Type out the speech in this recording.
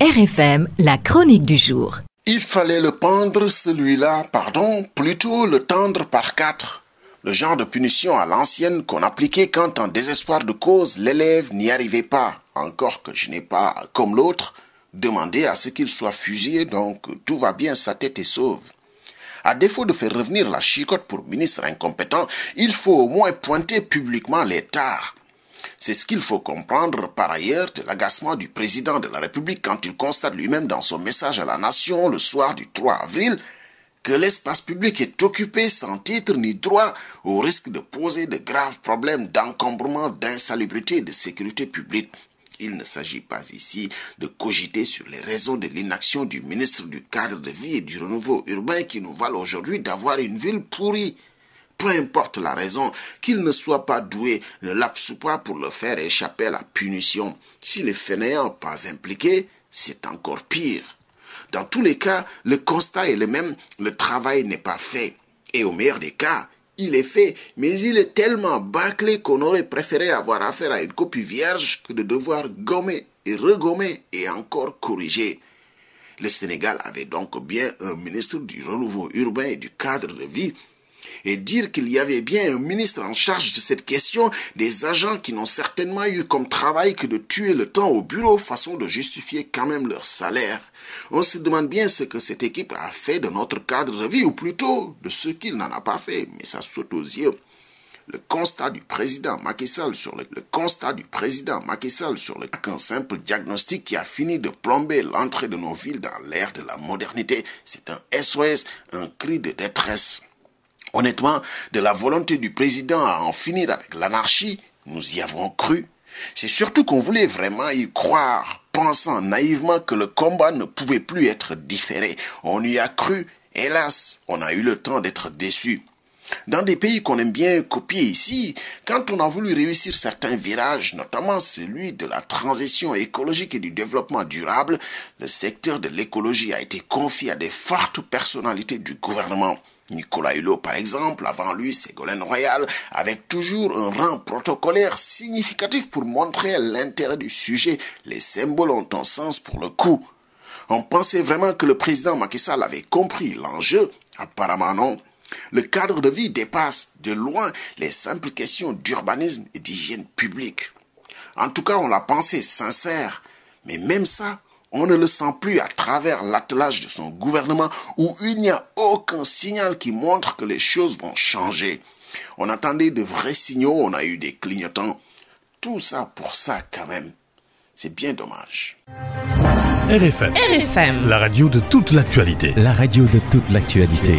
RFM, la chronique du jour. Il fallait le pendre, celui-là, plutôt le tendre par 4. Le genre de punition à l'ancienne qu'on appliquait quand, en désespoir de cause, l'élève n'y arrivait pas. Encore que je n'ai pas, comme l'autre, demandé à ce qu'il soit fusillé, donc tout va bien, sa tête est sauve. À défaut de faire revenir la chicotte pour ministre incompétent, il faut au moins pointer publiquement les tares. C'est ce qu'il faut comprendre par ailleurs de l'agacement du président de la République quand il constate lui-même dans son message à la nation le soir du 3 avril que l'espace public est occupé sans titre ni droit au risque de poser de graves problèmes d'encombrement, d'insalubrité et de sécurité publique. Il ne s'agit pas ici de cogiter sur les raisons de l'inaction du ministre du Cadre de vie et du Renouveau urbain qui nous valent aujourd'hui d'avoir une ville pourrie. Peu importe la raison, qu'il ne soit pas doué, ne lapse pas pour le faire échapper à la punition. Si les fainéants pas impliqués, c'est encore pire. Dans tous les cas, le constat est le même, le travail n'est pas fait. Et au meilleur des cas, il est fait, mais il est tellement bâclé qu'on aurait préféré avoir affaire à une copie vierge que de devoir gommer et regommer et encore corriger. Le Sénégal avait donc bien un ministre du Renouveau urbain et du Cadre de vie. Et dire qu'il y avait bien un ministre en charge de cette question, des agents qui n'ont certainement eu comme travail que de tuer le temps au bureau, façon de justifier quand même leur salaire. On se demande bien ce que cette équipe a fait de notre cadre de vie, ou plutôt de ce qu'il n'en a pas fait, mais ça saute aux yeux. Le constat du président Macky Sall sur un simple diagnostic qui a fini de plomber l'entrée de nos villes dans l'ère de la modernité, c'est un SOS, un cri de détresse. Honnêtement, de la volonté du président à en finir avec l'anarchie, nous y avons cru. C'est surtout qu'on voulait vraiment y croire, pensant naïvement que le combat ne pouvait plus être différé. On y a cru, hélas, on a eu le temps d'être déçus. Dans des pays qu'on aime bien copier ici, quand on a voulu réussir certains virages, notamment celui de la transition écologique et du développement durable, le secteur de l'écologie a été confié à des fortes personnalités du gouvernement. Nicolas Hulot, par exemple, avant lui, Ségolène Royal, avec toujours un rang protocolaire significatif pour montrer l'intérêt du sujet. Les symboles ont un sens pour le coup. On pensait vraiment que le président Macky Sall avait compris l'enjeu. Apparemment non. Le cadre de vie dépasse de loin les simples questions d'urbanisme et d'hygiène publique. En tout cas, on l'a pensé sincère. Mais même ça, on ne le sent plus à travers l'attelage de son gouvernement où il n'y a aucun signal qui montre que les choses vont changer. On attendait de vrais signaux, on a eu des clignotants. Tout ça pour ça quand même. C'est bien dommage. RFM. La radio de toute l'actualité. La radio de toute l'actualité.